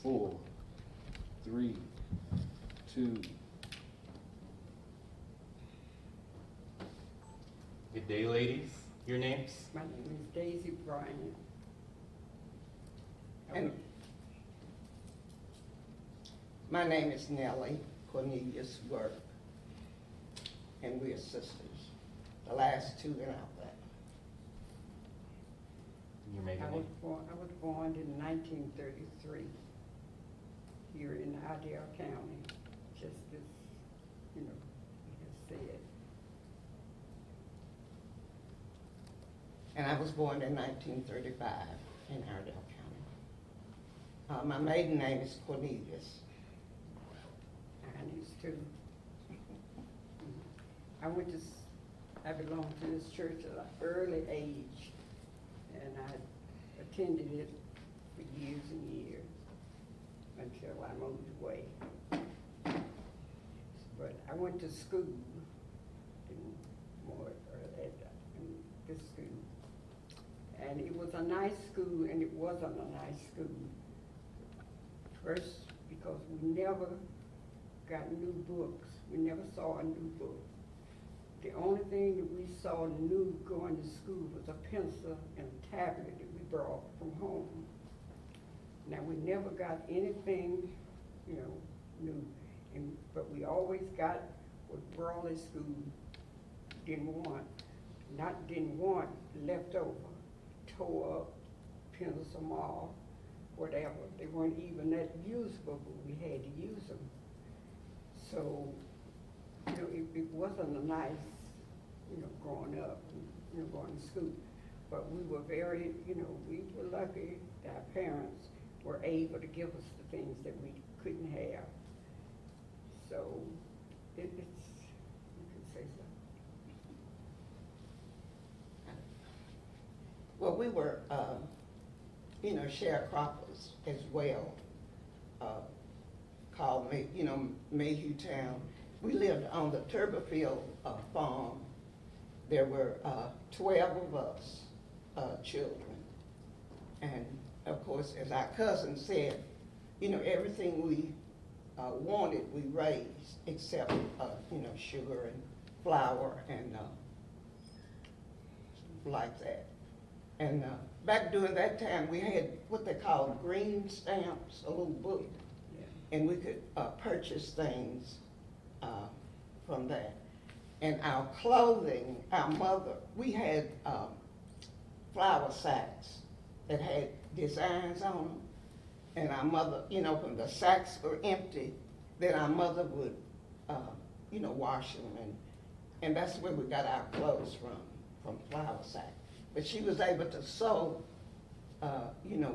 4, 3, 2. Good day, ladies. Your names? My name is Daisy Bryant. And my name is Nellie Cornelius Work, and we're sisters. The last two in our family. Your maiden I name? was born in 1933 here in Idell County, just as, you know, you have said. And I was born in 1935 in Iredell County. My maiden name is Cornelius. Mine is too. I belonged to this church at an early age, and I attended it for years and years until I moved away. But I went to school in this school. And it was a nice school, and it wasn't a nice school. First, because we never got new books. We never saw a new book. The only thing that we saw new going to school was a pencil and a tablet that we brought from home. Now, we never got anything, you know, new, but we always got what Brawley School didn't want, left over, tore up, pencil mark, whatever. They weren't even that usable, but we had to use them. So, you know, it wasn't a nice, you know, growing up, you know, going to school. But we were very, you know, we were lucky that our parents were able to give us the things that we couldn't have. So, it's, you can say so. Well, we were, you know, sharecroppers as well, called, you know, Mayhew Town. We lived on the Turberfield farm. There were 12 of us children. And of course, as our cousin said, you know, everything we wanted, we raised, except, you know, sugar and flour and like that. And back during that time, we had what they called green stamps, a little book, and we could purchase things from that. And our clothing, our mother, we had flour sacks that had designs on them. And our mother, you know, when the sacks were empty, then our mother would, you know, wash them. And that's where we got our clothes from flour sacks. But she was able to sew, you know,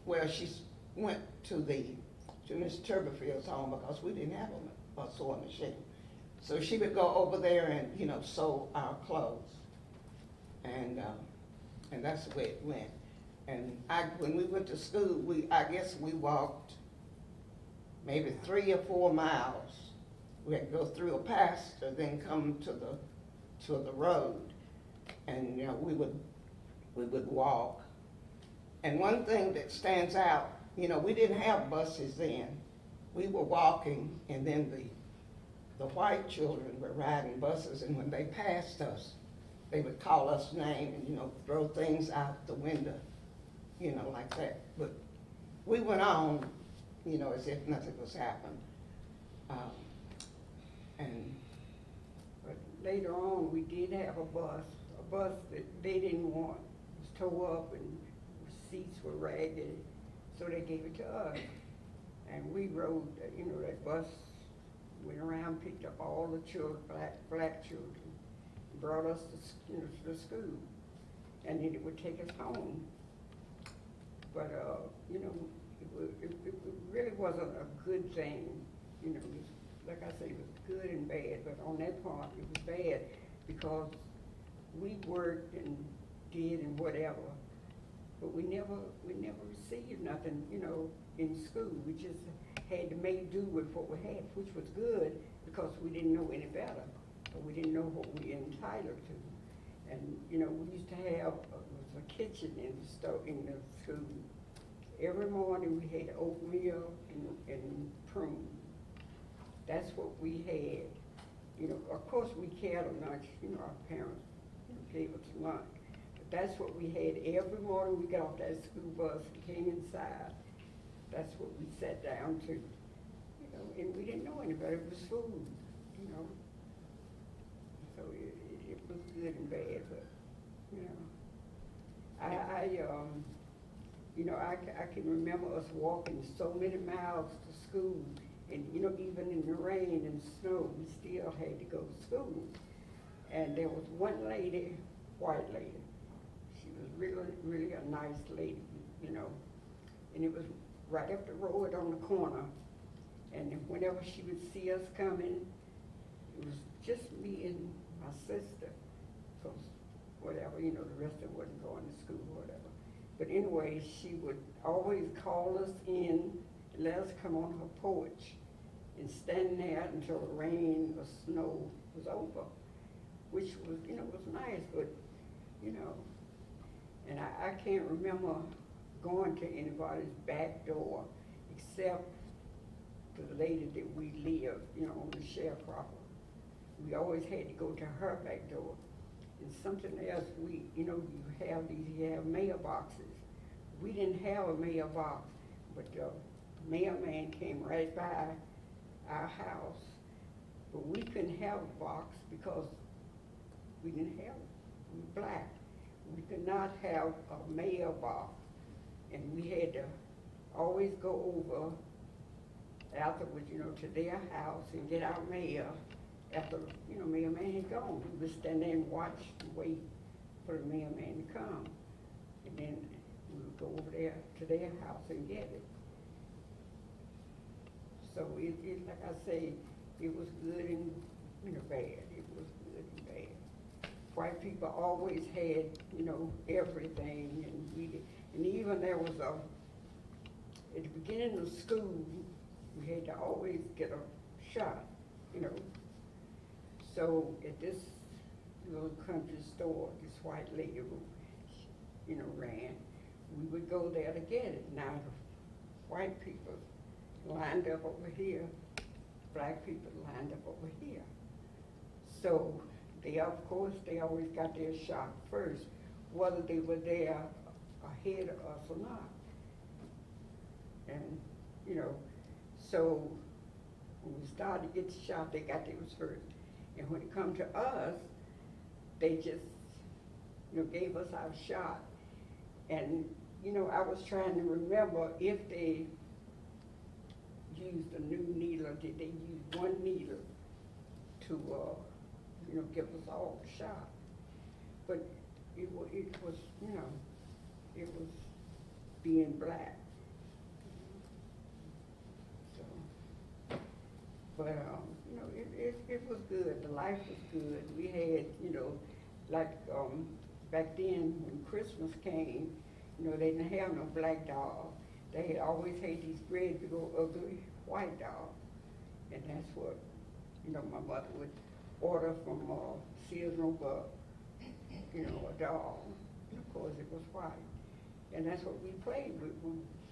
well, she went to Mr. Turberfield's home because we didn't have a sewing machine. So she would go over there and, you know, sew our clothes. And that's the way it went. And when we went to school, I guess we walked maybe 3 or 4 miles. We had to go through a pasture, then come to the road. And, you know, we would walk. And one thing that stands out, you know, we didn't have buses then. We were walking, and then the white children were riding buses, and when they passed us, they would call us names and, you know, throw things out the window, you know, like that. But we went on, you know, as if nothing was happening. But later on, we did have a bus that they didn't want. It was tore up and the seats were ragged, so they gave it to us. And we rode, you know, that bus, went around, picked up all the children, black children, brought us to, you know, to the school, and then it would take us home. But, you know, it really wasn't a good thing, you know. Like I say, it was good and bad, but on that part, it was bad because we worked and did and whatever, but we never received nothing, you know, in school. We just had to make do with what we had, which was good because we didn't know any better, but we didn't know what we were entitled to. And, you know, we used to have a kitchen in the school. Every morning we had oatmeal prune. That's what we had. You know, of course, we cared a lunch, you know, our parents gave us lunch. But that's what we had every morning we got off that school bus and came inside. That's what we sat down to, you know, and we didn't know any better. It was food, you know. So it was good and bad, but, you know. You know, I can remember us walking so many miles to school, and, you know, even in the rain and snow, we still had to go to school. And there was one lady, white lady. She was really, really a nice lady, you know. And it was right up the road on the corner. And whenever she would see us coming, it was just me and my sister, because whatever, you know, the rest of them wasn't going to school or whatever. But anyway, she would always call us in and let us come on her porch and stand there until the rain or snow was over, which was, you know, was nice, but, you know, and I can't remember going to anybody's back door except to the lady that we lived, you know, on the sharecropper. We always had to go to her back door. And something else, you know, you have mailboxes. We didn't have a mailbox, but the mailman came right by our house. But we couldn't have a box because we didn't have it. We were black. We could not have a mailbox. And we had to always go over afterwards, you know, to their house and get our mail. After, you know, mailman had gone, we would stand there and watch and wait for the mailman to come. And then we would go over there to their house and get it. So it like I say, it was good and, you know, bad. It was good and bad. White people always had, you know, everything, and even there was at the beginning of school, we had to always get a shot, you know. So at this little country store, this white lady who, you know, ran, we would go there to get it. Now the white people lined up over here, black people lined up over here. So they, of course, they always got their shot first, whether they were there ahead of us or not. And, you know, so when we started to get the shot, they got theirs first. And when it come to us, they just, you know, gave us our shot. And, you know, I was trying to remember if they used a new needle, or did they use one needle to, you know, give us all the shot. But it was, you know, it was being black. So, but, you know, it was good. The life was good. We had, you know, like back then when Christmas came, you know, they didn't have no black doll. They had always had these great big old ugly white dolls. And that's what, you know, my mother would order from Sears and Roebuck, you know, a doll. And of course it was white. And that's what we played with.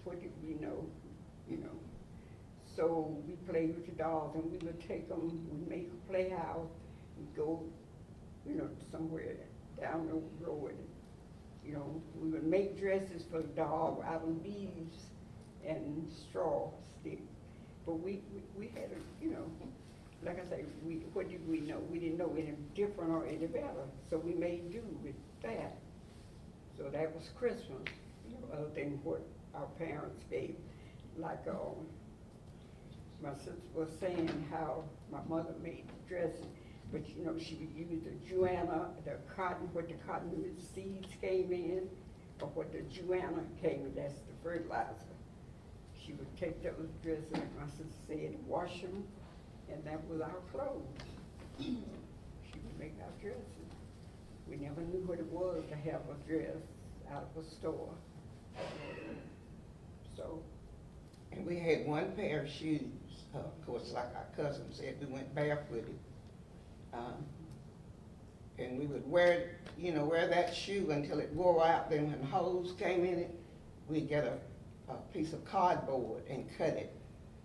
What did we know, you know? So we played with the dolls, and we would take them, we'd make a playhouse, we'd go, you know, somewhere down the road. You know, we would make dresses for the doll out of leaves and straw sticks. But we had a, you know, like I say, what did we know? We didn't know any different or any better, so we made do with that. So that was Christmas, you know, other than what our parents gave. Like my sister was saying how my mother made dresses, but you know, she would use the Joanna, the cotton, what the cotton seeds came in, or what the Joanna came in, that's the fertilizer. She would take those dresses, like my sister said, wash them, and that was our clothes. She would make our dresses. We never knew what it was to have a dress out of a store. So. And we had one pair of shoes. Of course, like our cousin said, we went barefooted. And we would wear, you know, wear that shoe until it wore out. Then when holes came in it, we'd get a piece of cardboard and cut it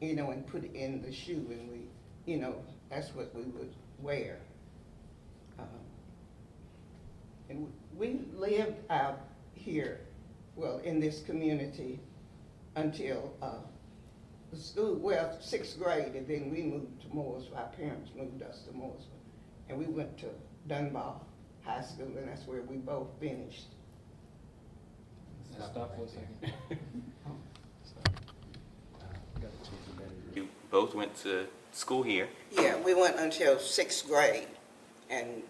you know, and put it in the shoe, and we, you know, that's what we would wear. And we lived out here, well, in this community until the school, well, 6th grade, and then we moved to Mooresville. Our parents moved us to Mooresville. And we went to Dunbar High School, and that's where we both finished. Stop for a second. Gotta change the battery. You both went to school here. Yeah, we went until 6th grade, and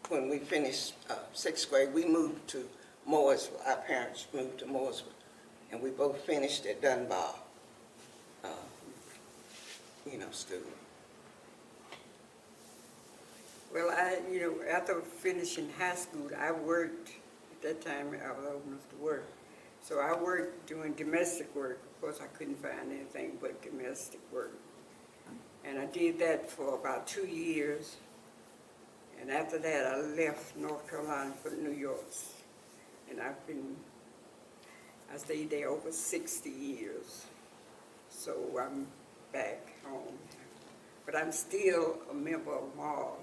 when we finished 6th grade, we moved to Mooresville. Our parents moved to Mooresville, and we both finished at Dunbar, you know, school. Well, after finishing high school, I worked, at that time I was old enough to work. So I worked doing domestic work. Of course, I couldn't find anything but domestic work. And I did that for about 2 years. And after that, I left North Carolina for New York. And I stayed there over 60 years. So I'm back home. But I'm still a member of Mars.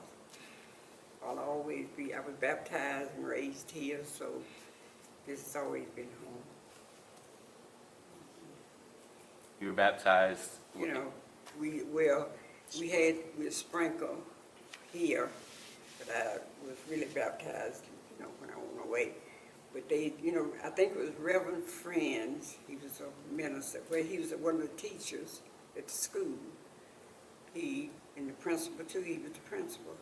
I'll always be. I was baptized and raised here, so this has always been home. You were baptized. You know, we sprinkle here, but I was really baptized, you know, when I went away. But they, you know, I think it was Reverend Friends. He was a minister. Well, he was one of the teachers at the school. And the principal too, he was the principal.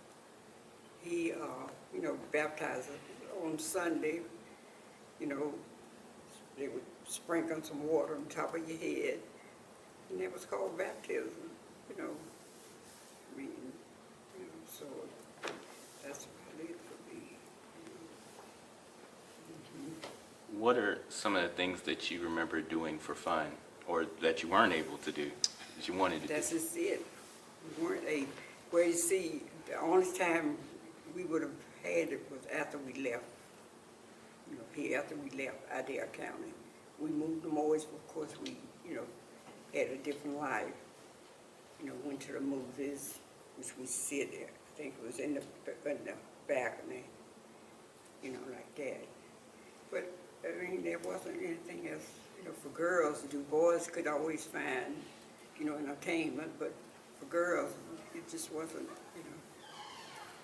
He, you know, baptized us on Sunday. You know, they would sprinkle some water on top of your head, and that was called baptism. You know, I mean, you know, so that's about it for me. What are some of the things that you remember doing for fun, or that you weren't able to do, that you wanted to do? That's just it. We weren't able. Well, you see, the only time we would have had it was after we left. You know, here after we left Adair County. We moved to Mooresville. Of course, we, you know, had a different life. You know, went to the movies, which we sit there. I think it was in the balcony, you know, like that. But, I mean, there wasn't anything else, you know, for girls to do. Boys could always find, you know, entertainment, but for girls, it just wasn't, you know,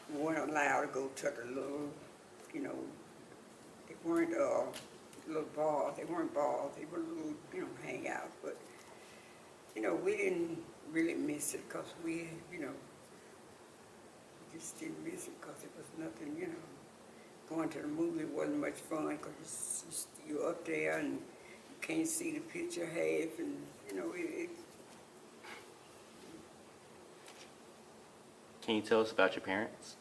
we weren't allowed to go to the little, you know, they weren't little bars. They weren't bars. They were little, you know, hangouts. But, you know, we didn't really miss it because we, you know, we just didn't miss it because it was nothing, you know. Going to the movie wasn't much fun because you're up there and you can't see the picture half, and, you know, Can you tell us about your parents?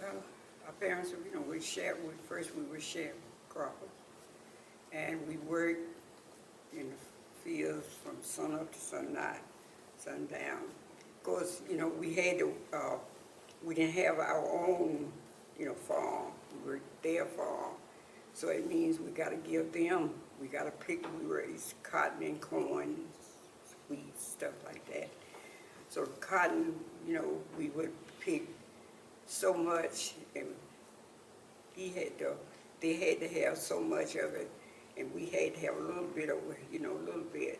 Well, our parents, you know, we were sharecroppers, and we worked in the fields from sun up to sundown. Of course, you know, we didn't have our own, you know, farm. We worked their farm, so it means we got to give them. We got to pick. We raised cotton and corn, wheat, stuff like that. So the cotton, you know, we would pick so much, and they had to have so much of it, and we had to have a little bit of it, you know, a little bit.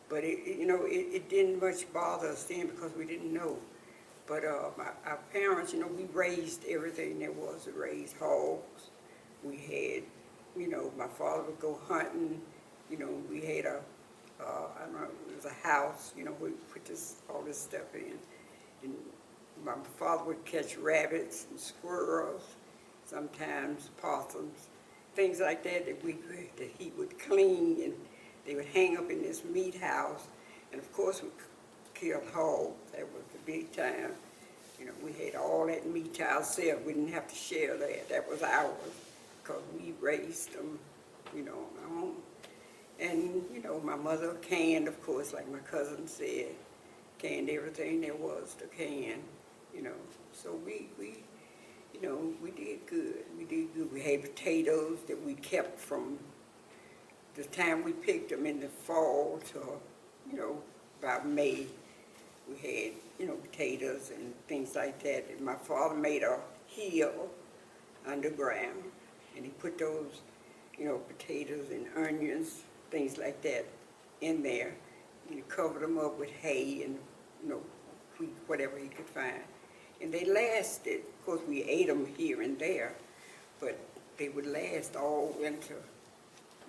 But it didn't much bother us then because we didn't know. But our parents, you know, we raised everything there was. We raised hogs. We had, you know, my father would go hunting. You know, we had I don't know, it was a house, you know, we put all this stuff in. And my father would catch rabbits and squirrels, sometimes possums, things like that that he would clean, and they would hang up in this meat house. And of course we killed hogs. That was the big time. You know, we had all that meat to ourselves. We didn't have to share that. That was ours because we raised them, you know, on our own. And, you know, my mother canned, of course, like my cousin said, canned everything there was to can, you know. So we you know, we did good. We did good. We had potatoes that we kept from the time we picked them in the fall to, about May, we had, potatoes and things like that. And my father made a hill underground, and he put those, potatoes and onions, things like that, in there. And he covered them up with hay and, wheat, whatever he could find. And they lasted. Of course, we ate them here and there, but they would last all winter,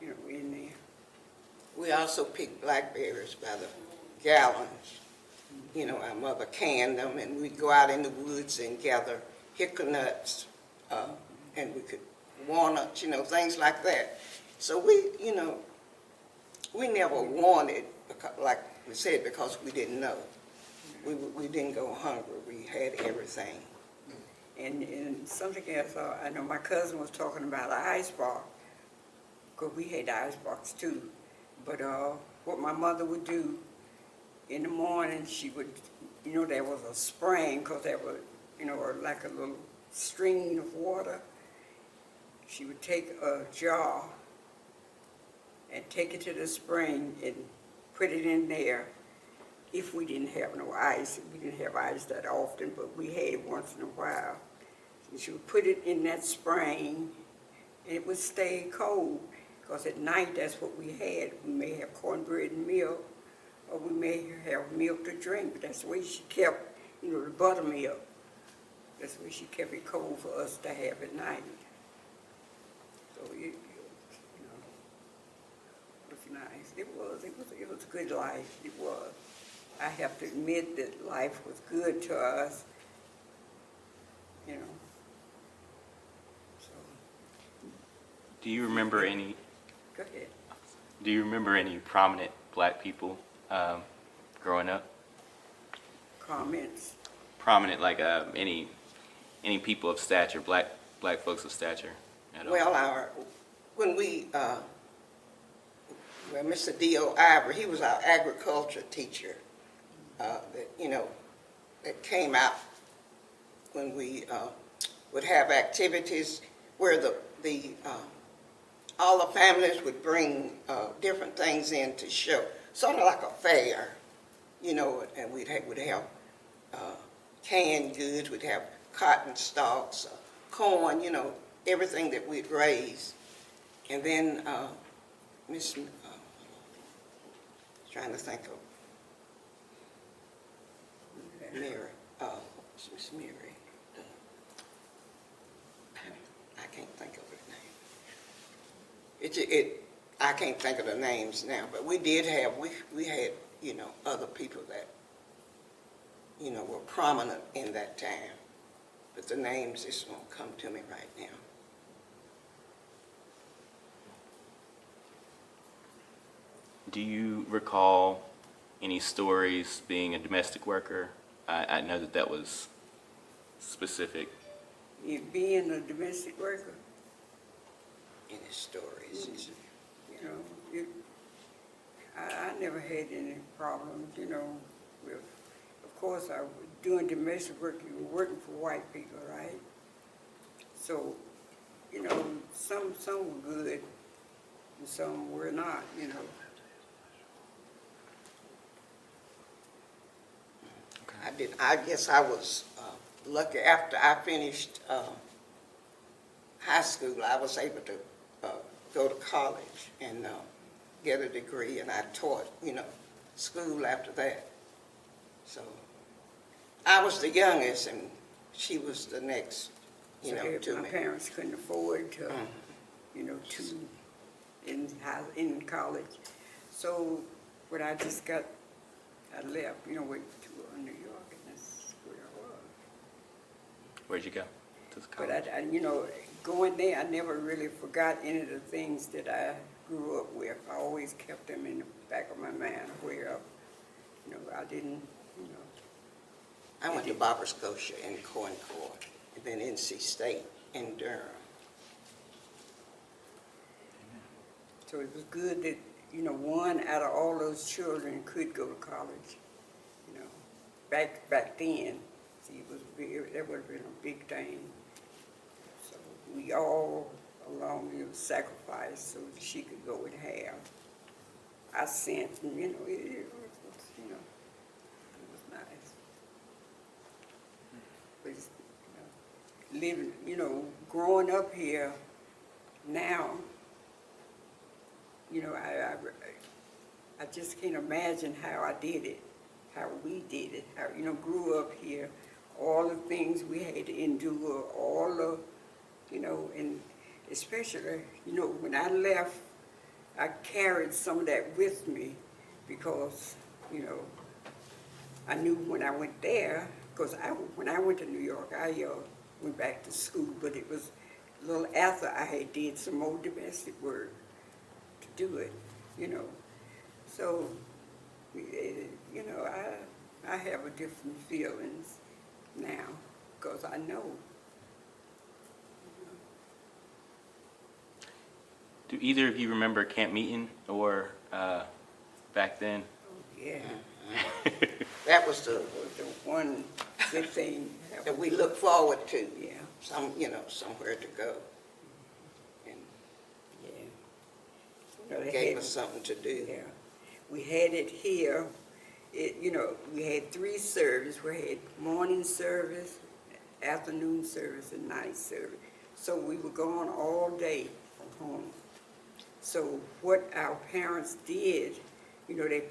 in there. We also picked blackberries by the gallons. Our mother canned them, and we'd go out in the woods and gather hickory nuts, and we could walnuts, things like that. So we never wanted, like we said, because we didn't know. We didn't go hungry. We had everything. And something else, I know my cousin was talking about an ice box, because we had the ice box too. But what my mother would do, in the morning, she would, there was a spring, because there was, like a little stream of water. She would take a jar and take it to the spring and put it in there. If we didn't have no ice, we didn't have ice that often, but we had it once in a while. And she would put it in that spring, and it would stay cold, because at night that's what we had. We may have cornbread and milk, or we may have milk to drink, but that's the way she kept, the buttermilk. That's the way she kept it cold for us to have at night. So it was nice. It was a good life. It was. I have to admit that life was good to us, So. Do you remember any? Go ahead. Do you remember any prominent Black people growing up? Comments. Prominent, like any people of stature, black folks of stature at all? Well, when Mr. D.O. Ivory, he was our agriculture teacher, that came out when we would have activities where all the families would bring different things in to show, sort of like a fair, and would have canned goods, we'd have cotton stalks, corn, everything that we'd raise. And then trying to think of Mary, Miss Mary. I can't think of her name. I can't think of the names now, but we did have, we had, other people that, were prominent in that time. But the names just won't come to me right now. Do you recall any stories being a domestic worker? I know that was specific. You being a domestic worker, Any stories? I never had any problems, with, of course, I was doing domestic work, you were working for white people, right? So, some were good and some were not, I guess I was lucky. After I finished high school, I was able to go to college and get a degree, and I taught, school after that. So I was the youngest, and she was the next, so to my me. parents couldn't afford to, to in college. So when I just I left, went to New York, and that's where I was. Where'd you go? To But college? going there, I never really forgot any of the things that I grew up with. I always kept them in the back of my mind, where, I didn't, I went to Barbara Scotia and Concord, and then NC State in Durham. So it was good that, one out of all those children could go to college, back then. See, it was big, that would have been a big thing. So we all, along, sacrificed so that she could could go and have. I sent, and, it was, it was nice. But it's, living, growing up here now, I just can't imagine how I did it, how we did it, how, grew up here, all the things we had to endure, all the, and especially, when I left, I carried some of that with me because, I knew when I went there, because when I went to New York, I went back to school, but it was a little after I had did some more domestic work to do it, So, I have a different feelings now because I know. Do either of you remember camp meeting or back then? Oh, yeah. That was the The one good thing. that we look forward to. Yeah. Somewhere to go. And Yeah. They gave had- us something to do. Yeah. We had it here. We had 3 services. We had morning service, afternoon service, and night service. So we were gone all day from home. So what our parents did, they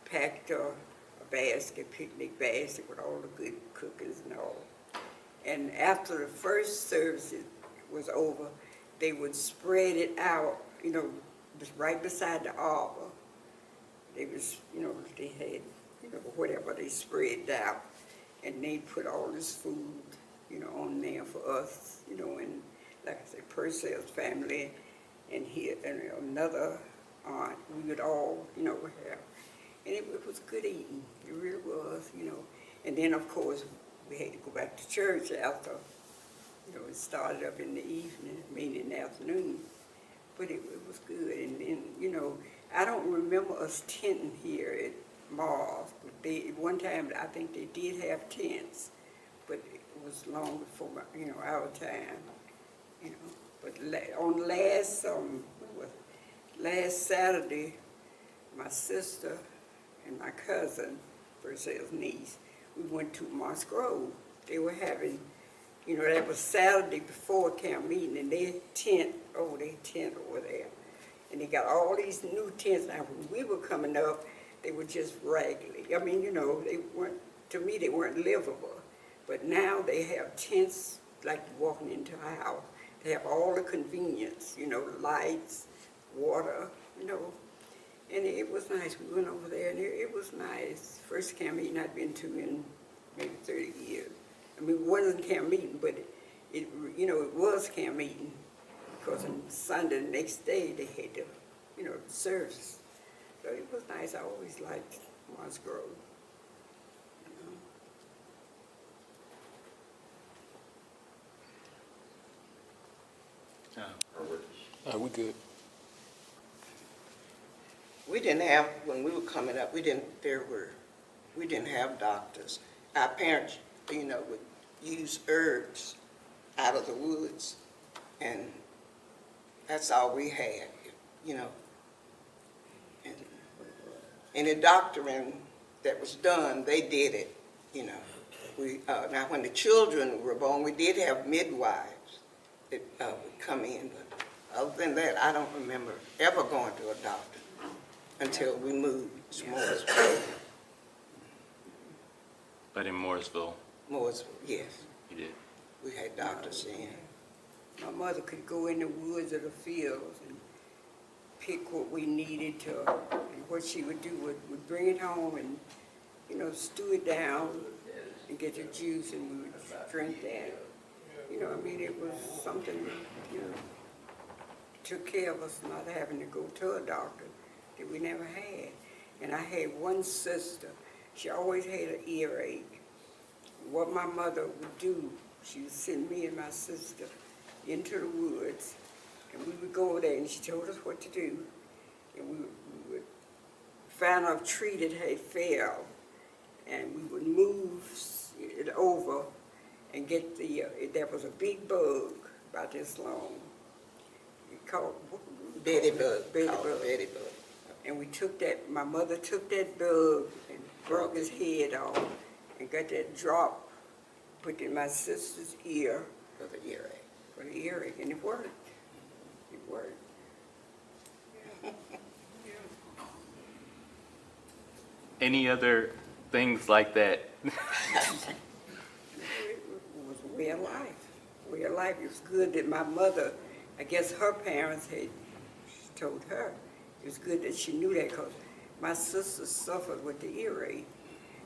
packed a basket, picnic basket with all the good cookies and all. And after the first service was over, they would spread it out, just right beside the arbor. They was, they had, whatever they spread out. And they put all this food, on there for us, and like I said, Purcell's family and here, and another aunt, we would all, have. And it was good eating, it really was, And then, of course, we had to go back to church after, it started up in the evening, maybe in the afternoon. But it was good. And then, I don't remember us tenting here at Mars. One time, I think they did have tents, but it was long before, our time, But on last Saturday, my sister and my cousin, Purcell's niece, we went to Moss Grove. They were having, that was Saturday before camp meeting, and they tent over there. And they got all these new tents. Now, when we were coming up, they were just raggedy. I mean, they weren't, to me, they weren't livable. But now they have tents like walking into a house. They have all the convenience, lights, water, And it was nice. We went over there, and it was nice. First camp meeting I'd been to in maybe 30 years. I mean, it wasn't camp meeting, but it was camp meeting. Because on Sunday, the next day, they had the, service. So it was nice. I always liked Moss Grove. We good. We didn't have, when we were coming up, we didn't have doctors. Our parents, would use herbs out of the woods, and that's all we had, And any doctoring that was done, they did it, Now, when the children were born, we did have midwives that would come in, but other than that, I don't remember ever going to a doctor until we moved to Mooresville. But in Mooresville, Mooresville, yes, you did. we had doctors in. My mother could go in the woods or the fields and pick what we needed to, and what she would do would bring it home and, stew it down and get the juice, and we would drink that. It was something, took care of us not having to go to a doctor that we never had. And I had one sister, she always had an earache. What my mother would do, she would send me and my sister into the woods, and we would go over there, and she told us what to do. And we would find a tree that had fell, and we would move it over and get there was a big bug about this long. Betty bug. Betty called bug. Betty bug. And we took that, my mother took that bug and broke his head off and got that drop, put in my sister's ear For the earache. for the earache, and it worked. It worked. Yeah. Yeah. Any other things like that? It was a way of life. Way of life. It was good that my mother, I guess her parents had told her. It was good that she knew that because my sister suffered with the earache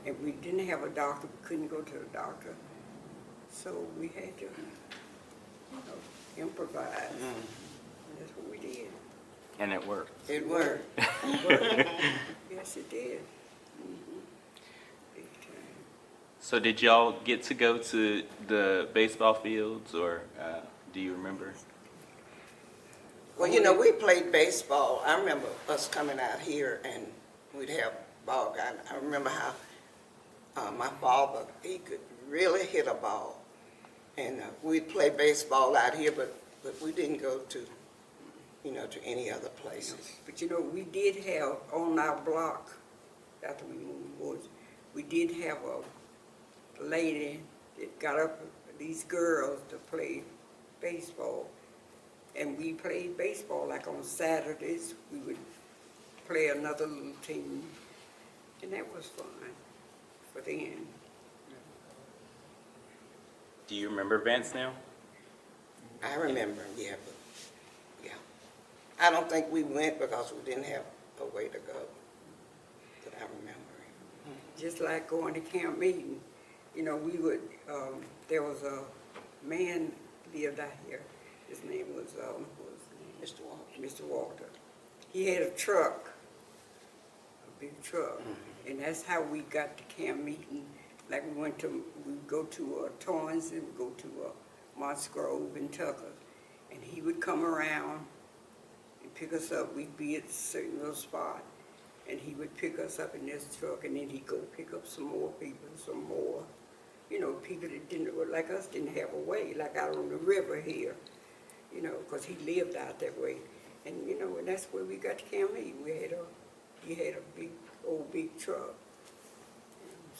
and we didn't have a doctor. We couldn't go to the doctor. So we had to, improvise. And that's what we did. And it worked. It worked. Yes, it did. Big time. So did y'all get to go to the baseball fields, or do you remember? Well, we played baseball. I remember us coming out here and we'd have ball guy. I remember how my father, he could really hit a ball. And we'd play baseball out here, but we didn't go to, to any other places. But we did have on our block, after we moved the woods, we did have a lady that got up these girls to play baseball. And we played baseball, like on Saturdays, we would play another little team. And that was fun for them. Do you remember Vance now? I remember, yeah, but, yeah. I don't think we went because we didn't have a way to go, but I remember. Just like going to camp meeting, we would, there was a man lived out here. His name was, Mr. Walker. Mr. Walter. He had a truck, a big truck, and that's how we got to camp meeting. Like we'd go to Torrance and we'd go to Moss Grove and Tucker, and he would come around and pick us up. We'd be at a certain little spot, and he would pick us up in this truck, and then he'd go pick up some more people, some more. People that didn't, like us, didn't have a way, like out on the river here, because he lived out that way. And, and that's where we got to camp meeting. He had a big truck.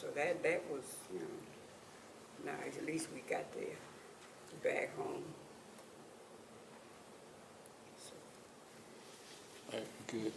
So that was, nice. At least we got there, back home. So. All right, good.